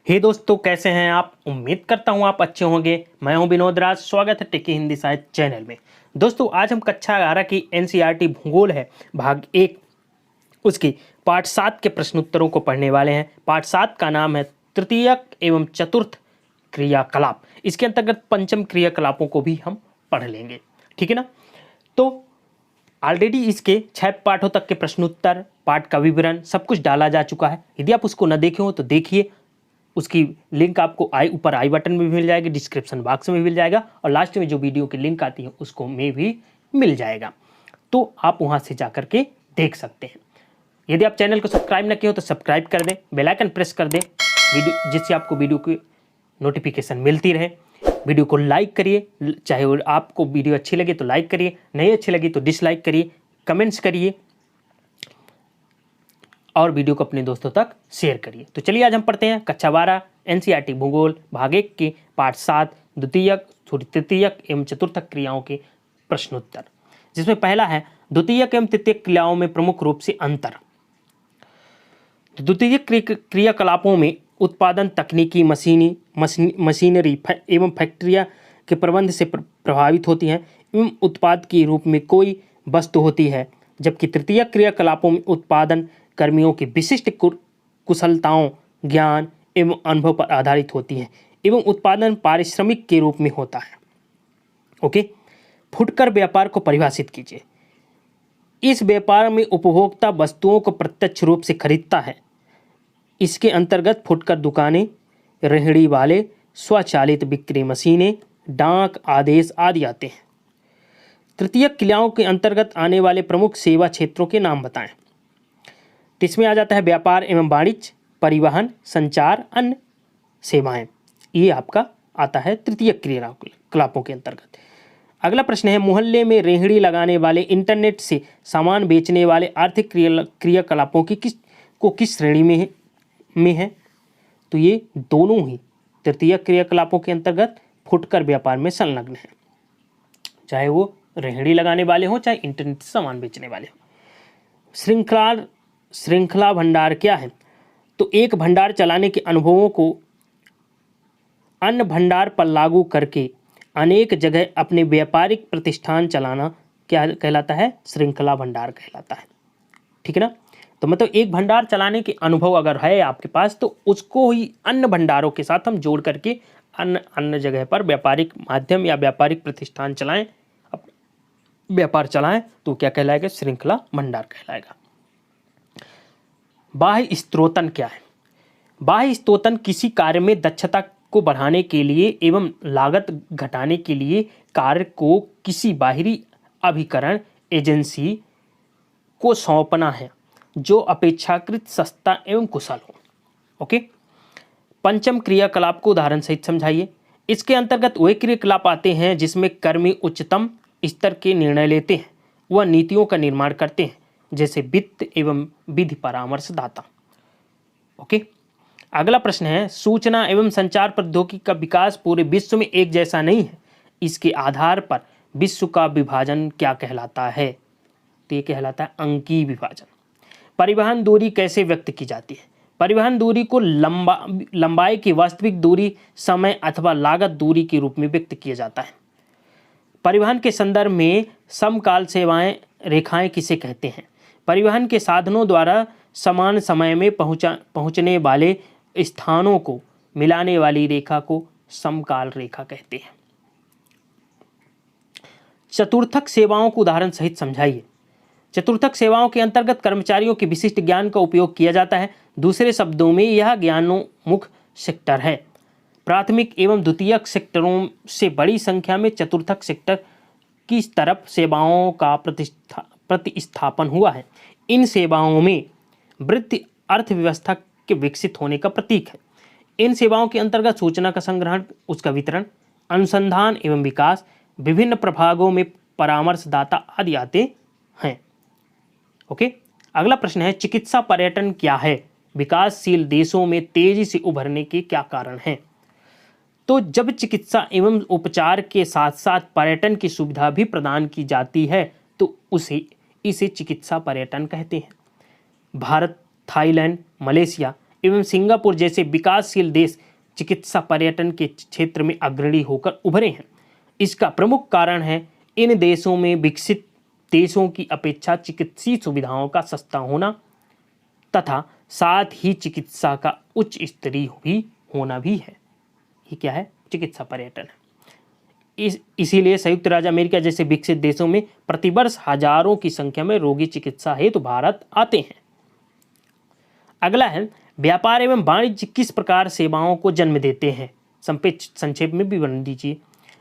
हे दोस्तों, कैसे हैं आप। उम्मीद करता हूं आप अच्छे होंगे। मैं हूं विनोद राज। स्वागत है टेकी हिंदी साहित्य चैनल में। दोस्तों, आज हम कक्षा 11 की एनसीईआरटी भूगोल है भाग 1 उसकी पाठ 7 के प्रश्नोत्तरों को पढ़ने वाले हैं। पाठ 7 का नाम है तृतीयक एवं चतुर्थ क्रियाकलाप। इसके अंतर्गत पंचम क्रियाकलापों को भी हम पढ़ लेंगे, ठीक है ना। तो ऑलरेडी इसके 6 पाठों तक के प्रश्नोत्तर, पाठ का विवरण सब कुछ डाला जा चुका है। यदि आप उसको न देखे हो तो देखिए, उसकी लिंक आपको ऊपर आई बटन में भी मिल जाएगी, डिस्क्रिप्शन बॉक्स में भी मिल जाएगा और लास्ट में जो वीडियो की लिंक आती है उसको में भी मिल जाएगा। तो आप वहां से जाकर के देख सकते हैं। यदि आप चैनल को सब्सक्राइब न किए हो तो सब्सक्राइब कर दें, बेल आइकन प्रेस कर दें जिससे आपको वीडियो की नोटिफिकेशन मिलती रहे। वीडियो को लाइक करिए, चाहे आपको वीडियो अच्छी लगे तो लाइक करिए, नहीं अच्छी लगी तो डिसलाइक करिए, कमेंट्स करिए और वीडियो को अपने दोस्तों तक शेयर करिए। तो चलिए आज हम पढ़ते हैं कक्षा 12 एनसीईआरटी भूगोल भाग 1 के पाठ 7 तृतीयक एवं चतुर्थक क्रियाओं के प्रश्नोत्तर, जिसमें पहला है द्वितीयक एवं तृतीयक क्रियाओं में प्रमुख रूप से अंतर। द्वितीयक क्रियाकलापों में उत्पादन तकनीकी मशीनरी एवं फैक्ट्रियां के प्रबंध से प्रभावित होती हैं एवं उत्पाद के रूप में कोई वस्तु होती है, जबकि तृतीयक क्रियाकलापों में उत्पादन कर्मियों की विशिष्ट कुशलताओं, ज्ञान एवं अनुभव पर आधारित होती है एवं उत्पादन पारिश्रमिक के रूप में होता है। ओके, फुटकर व्यापार को परिभाषित कीजिए। इस व्यापार में उपभोक्ता वस्तुओं को प्रत्यक्ष रूप से खरीदता है। इसके अंतर्गत फुटकर दुकानें, रेहड़ी वाले, स्वचालित बिक्री मशीनें, डाक आदेश आदि आते हैं। तृतीयक क्रियाओं के अंतर्गत आने वाले प्रमुख सेवा क्षेत्रों के नाम बताएं। तो इसमें आ जाता है व्यापार एवं वाणिज्य, परिवहन, संचार, अन्य सेवाएं। ये आपका आता है तृतीयक क्रियाकलापों के अंतर्गत। अगला प्रश्न है मोहल्ले में रेहड़ी लगाने वाले, इंटरनेट से सामान बेचने वाले आर्थिक क्रियाकलापों की किस श्रेणी में है। तो ये दोनों ही तृतीयक क्रियाकलापों के अंतर्गत फुटकर व्यापार में संलग्न है, चाहे वो रेहड़ी लगाने वाले हो चाहे इंटरनेट से सामान बेचने वाले हो। श्रृंखला भंडार क्या है। तो एक भंडार चलाने के अनुभवों को अन्य भंडार पर लागू करके अनेक जगह अपने व्यापारिक प्रतिष्ठान चलाना क्या कहलाता है, श्रृंखला भंडार कहलाता है, ठीक है ना। तो मतलब एक भंडार चलाने के अनुभव अगर है आपके पास तो उसको ही अन्य भंडारों के साथ हम जोड़ करके अन्य जगह पर व्यापारिक माध्यम या व्यापारिक प्रतिष्ठान चलाएं, व्यापार चलाएं, तो क्या कहलाएगा, श्रृंखला भंडार कहलाएगा। बाह्य स्त्रोतन क्या है। बाह्य स्त्रोतन किसी कार्य में दक्षता को बढ़ाने के लिए एवं लागत घटाने के लिए कार्य को किसी बाहरी अभिकरण एजेंसी को सौंपना है जो अपेक्षाकृत सस्ता एवं कुशल हो। ओके, पंचम क्रियाकलाप को उदाहरण सहित समझाइए। इसके अंतर्गत वह क्रियाकलाप आते हैं जिसमें कर्मी उच्चतम स्तर के निर्णय लेते हैं, वह नीतियों का निर्माण करते हैं, जैसे वित्त एवं विधि परामर्शदाता। ओके, अगला प्रश्न है सूचना एवं संचार प्रौद्योगिकी का विकास पूरे विश्व में एक जैसा नहीं है। इसके आधार पर विश्व का विभाजन क्या कहलाता है। तो ये कहलाता है अंकीय विभाजन। परिवहन दूरी कैसे व्यक्त की जाती है। परिवहन दूरी को लंबाई की वास्तविक दूरी, समय अथवा लागत दूरी के रूप में व्यक्त किया जाता है। परिवहन के संदर्भ में समकाल सेवाएं रेखाएं किसे कहते हैं। परिवहन के साधनों द्वारा समान समय में पहुंचने वाले स्थानों को मिलाने वाली रेखा को समकाल रेखा कहते हैं। चतुर्थक सेवाओं को उदाहरण सहित समझाइए। चतुर्थक सेवाओं के अंतर्गत कर्मचारियों के विशिष्ट ज्ञान का उपयोग किया जाता है। दूसरे शब्दों में यह ज्ञानोन्मुख सेक्टर है। प्राथमिक एवं द्वितीयक सेक्टरों से बड़ी संख्या में चतुर्थक सेक्टर की तरफ सेवाओं का प्रतिस्थापन हुआ है। इन सेवाओं में वृद्धि अर्थव्यवस्था के विकसित होने का प्रतीक है। इन सेवाओं के अंतर्गत सूचना का संग्रहण, उसका वितरण, अनुसंधान एवं विकास, विभिन्न प्रभागों में परामर्शदाता आदि आते हैं। ओके, अगला प्रश्न है चिकित्सा पर्यटन क्या है। विकासशील देशों में तेजी से उभरने के क्या कारण हैं। तो जब चिकित्सा एवं उपचार के साथ साथ पर्यटन की सुविधा भी प्रदान की जाती है तो इसे चिकित्सा पर्यटन कहते हैं। भारत, थाईलैंड, मलेशिया एवं सिंगापुर जैसे विकासशील देश चिकित्सा पर्यटन के क्षेत्र में अग्रणी होकर उभरे हैं। इसका प्रमुख कारण है इन देशों में विकसित देशों की अपेक्षा चिकित्सीय सुविधाओं का सस्ता होना तथा साथ ही चिकित्सा का उच्च स्तरीय भी होना भी है। ये क्या है? चिकित्सा पर्यटन है। इसीलिए संयुक्त राज्य अमेरिका जैसे विकसित देशों में प्रतिवर्ष हजारों की संख्या में रोगी चिकित्सा हेतु भारत आते हैं। अगला है व्यापार एवं वाणिज्य किस प्रकार सेवाओं को जन्म देते हैं? संक्षेप में विवरण दीजिए।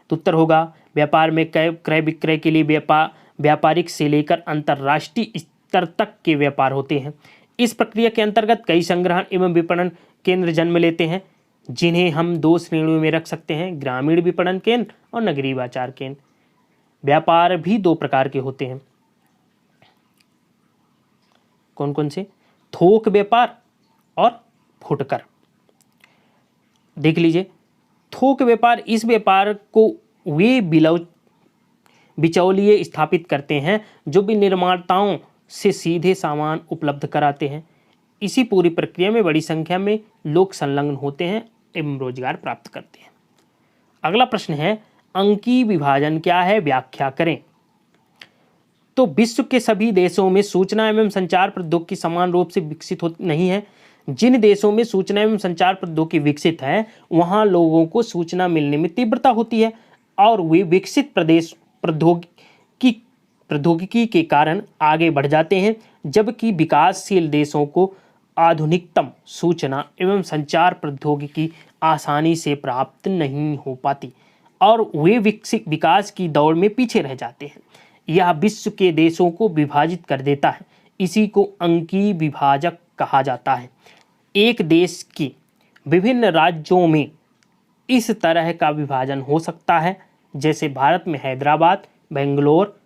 तो उत्तर होगा व्यापार में क्रय विक्रय के लिए व्यापारिक से लेकर अंतर्राष्ट्रीय स्तर तक के व्यापार होते हैं। इस प्रक्रिया के अंतर्गत कई संग्रहण एवं विपणन केंद्र जन्म लेते हैं, जिन्हें हम दो श्रेणियों में रख सकते हैं, ग्रामीण विपणन केंद्र और नगरीय बाजार केंद्र। व्यापार भी दो प्रकार के होते हैं। कौन कौन से? थोक व्यापार और फुटकर। देख लीजिए, थोक व्यापार, इस व्यापार को वे बिचौलिए स्थापित करते हैं जो विनिर्माताओं से सीधे सामान उपलब्ध कराते हैं। इसी पूरी प्रक्रिया में बड़ी संख्या में लोग संलग्न होते हैं एवं रोजगार प्राप्त करते हैं। अगला प्रश्न है अंकीय विभाजन क्या है, व्याख्या करें। तो विश्व के सभी देशों में सूचना एवं संचार प्रौद्योगिकी समान रूप से विकसित नहीं है। जिन देशों में सूचना एवं संचार प्रौद्योगिकी विकसित है वहां लोगों को सूचना मिलने में तीव्रता होती है और वे विकसित प्रदेश प्रौद्योगिकी के कारण आगे बढ़ जाते हैं, जबकि विकासशील देशों को आधुनिकतम सूचना एवं संचार प्रौद्योगिकी आसानी से प्राप्त नहीं हो पाती और वे विकास की दौड़ में पीछे रह जाते हैं। यह विश्व के देशों को विभाजित कर देता है। इसी को अंकीय विभाजक कहा जाता है। एक देश के विभिन्न राज्यों में इस तरह का विभाजन हो सकता है, जैसे भारत में हैदराबाद, बेंगलोर,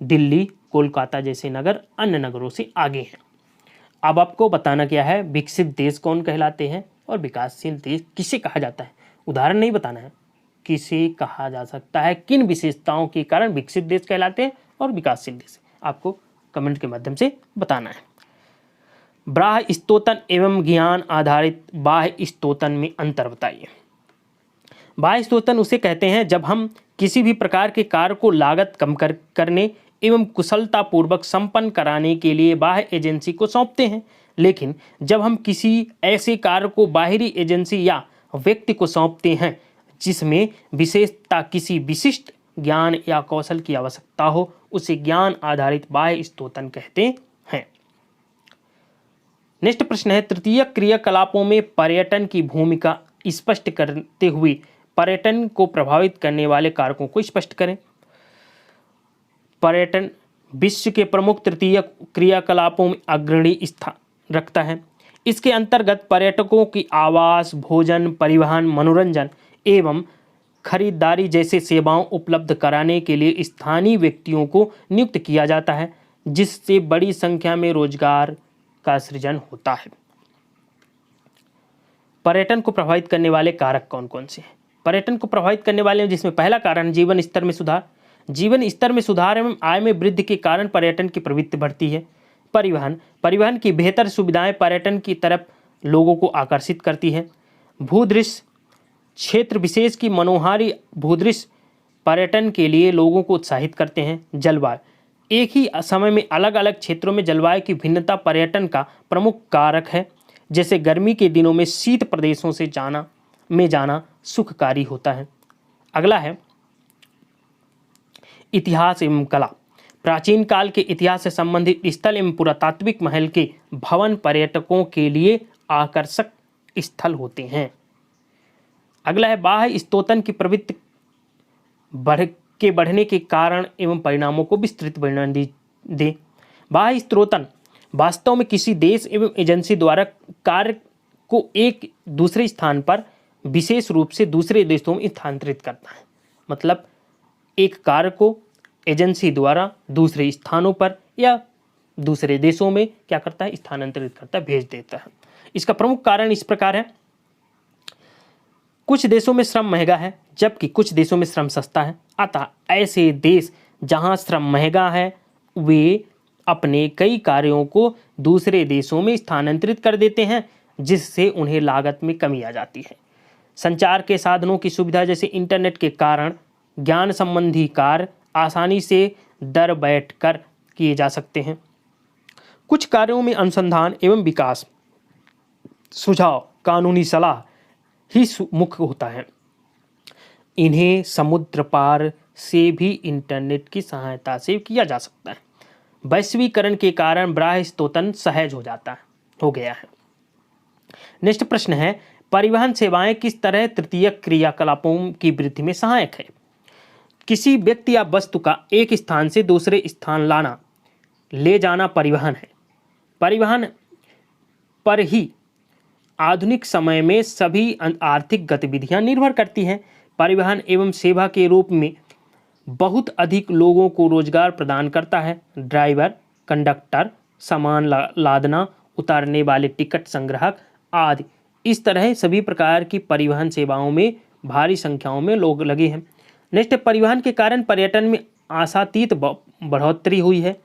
दिल्ली, कोलकाता जैसे नगर अन्य नगरों से आगे हैं। अब आपको बताना क्या है, विकसित देश कौन कहलाते हैं और विकासशील देश किसे कहा जाता है। उदाहरण नहीं बताना है, किसे कहा जा सकता है, किन विशेषताओं के कारण विकसित देश कहलाते हैं और विकासशील देश, आपको कमेंट के माध्यम से बताना है। बाह्य स्तोतन एवं ज्ञान आधारित बाह्य स्तोतन में अंतर बताइए। बाह्य स्तोतन उसे कहते हैं जब हम किसी भी प्रकार के कार्य को लागत कम करने एवं कुशलतापूर्वक संपन्न कराने के लिए बाह्य एजेंसी को सौंपते हैं। लेकिन जब हम किसी ऐसे कार्य को बाहरी एजेंसी या व्यक्ति को सौंपते हैं जिसमें विशेषता किसी विशिष्ट ज्ञान या कौशल की आवश्यकता हो, उसे ज्ञान आधारित बाह्य स्तोतन कहते हैं। नेक्स्ट प्रश्न है तृतीय क्रियाकलापों में पर्यटन की भूमिका स्पष्ट करते हुए पर्यटन को प्रभावित करने वाले कारकों को स्पष्ट करें। पर्यटन विश्व के प्रमुख तृतीय क्रियाकलापों में अग्रणी स्थान रखता है। इसके अंतर्गत पर्यटकों की आवास, भोजन, परिवहन, मनोरंजन एवं खरीदारी जैसे सेवाओं उपलब्ध कराने के लिए स्थानीय व्यक्तियों को नियुक्त किया जाता है, जिससे बड़ी संख्या में रोजगार का सृजन होता है। पर्यटन को प्रभावित करने वाले कारक कौन कौन से हैं? पर्यटन को प्रभावित करने वाले जिसमें पहला कारण जीवन स्तर में सुधार। जीवन स्तर में सुधार एवं आय में वृद्धि के कारण पर्यटन की प्रवृत्ति बढ़ती है। परिवहन की बेहतर सुविधाएं पर्यटन की तरफ लोगों को आकर्षित करती हैं। भूदृश्य क्षेत्र विशेष की मनोहारी भूदृश्य पर्यटन के लिए लोगों को उत्साहित करते हैं। जलवायु एक ही समय में अलग अलग क्षेत्रों में जलवायु की भिन्नता पर्यटन का प्रमुख कारक है। जैसे गर्मी के दिनों में शीत प्रदेशों से जाना सुखकारी होता है। अगला है इतिहास एवं कला। प्राचीन काल के इतिहास से संबंधित स्थल एवं पुरातात्विक महल के भवन पर्यटकों के लिए आकर्षक स्थल होते हैं। अगला है बाह्य स्तोतन की प्रवृत्ति बढ़ने के कारण एवं परिणामों को विस्तृत वर्णन दें। बाह्य स्तोतन वास्तव में किसी देश एवं एजेंसी द्वारा कार्य को एक दूसरे स्थान पर विशेष रूप से दूसरे देशों में स्थानांतरित करता है। मतलब एक कार्य को एजेंसी द्वारा दूसरे स्थानों पर या दूसरे देशों में क्या करता है, स्थानांतरित करता है, भेज देता है। इसका प्रमुख कारण इस प्रकार है, कुछ देशों में श्रम महंगा है जबकि कुछ देशों में श्रम सस्ता है। अतः ऐसे देश जहां श्रम महंगा है वे अपने कई कार्यों को दूसरे देशों में स्थानांतरित कर देते हैं, जिससे उन्हें लागत में कमी आ जाती है। संचार के साधनों की सुविधा जैसे इंटरनेट के कारण ज्ञान संबंधी कार्य आसानी से दर बैठकर किए जा सकते हैं। कुछ कार्यों में अनुसंधान एवं विकास, सुझाव, कानूनी सलाह ही मुख्य होता है। इन्हें समुद्र पार से भी इंटरनेट की सहायता से किया जा सकता है। वैश्वीकरण के कारण बाह्य स्रोतन सहज हो गया है। नेक्स्ट प्रश्न है, परिवहन सेवाएं किस तरह तृतीय क्रियाकलापों की वृद्धि में सहायक है? किसी व्यक्ति या वस्तु का एक स्थान से दूसरे स्थान ले जाना परिवहन है। परिवहन पर ही आधुनिक समय में सभी आर्थिक गतिविधियां निर्भर करती हैं। परिवहन एवं सेवा के रूप में बहुत अधिक लोगों को रोजगार प्रदान करता है। ड्राइवर, कंडक्टर, सामान लादना, उतारने वाले टिकट संग्राहक आदि, इस तरह सभी प्रकार की परिवहन सेवाओं में भारी संख्याओं में लोग लगे हैं। नेक्स्ट, परिवहन के कारण पर्यटन में आशातीत बढ़ोतरी हुई है।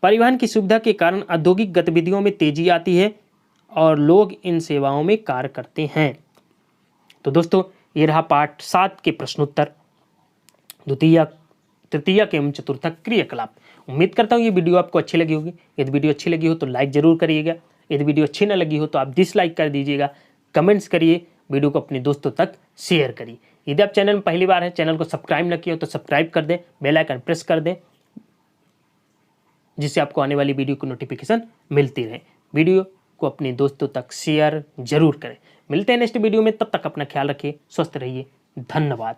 परिवहन की सुविधा के कारण औद्योगिक गतिविधियों में तेजी आती है और लोग इन सेवाओं में कार्य करते हैं। तो दोस्तों, ये रहा पार्ट 7 के प्रश्नोत्तर द्वितीय, तृतीयक एवं चतुर्थक क्रियाकलाप। उम्मीद करता हूँ ये वीडियो आपको अच्छी लगी होगी। यदि वीडियो अच्छी लगी हो तो लाइक जरूर करिएगा। यदि वीडियो अच्छी न लगी हो तो आप डिसलाइक कर दीजिएगा। कमेंट्स करिए, वीडियो को अपने दोस्तों तक शेयर करिए। यदि आप चैनल में पहली बार है, चैनल को सब्सक्राइब न किया हो तो सब्सक्राइब कर दें, बेल आइकन प्रेस कर दें, जिससे आपको आने वाली वीडियो की नोटिफिकेशन मिलती रहे। वीडियो को अपने दोस्तों तक शेयर जरूर करें। मिलते हैं नेक्स्ट वीडियो में, तब तक अपना ख्याल रखिए, स्वस्थ रहिए, धन्यवाद।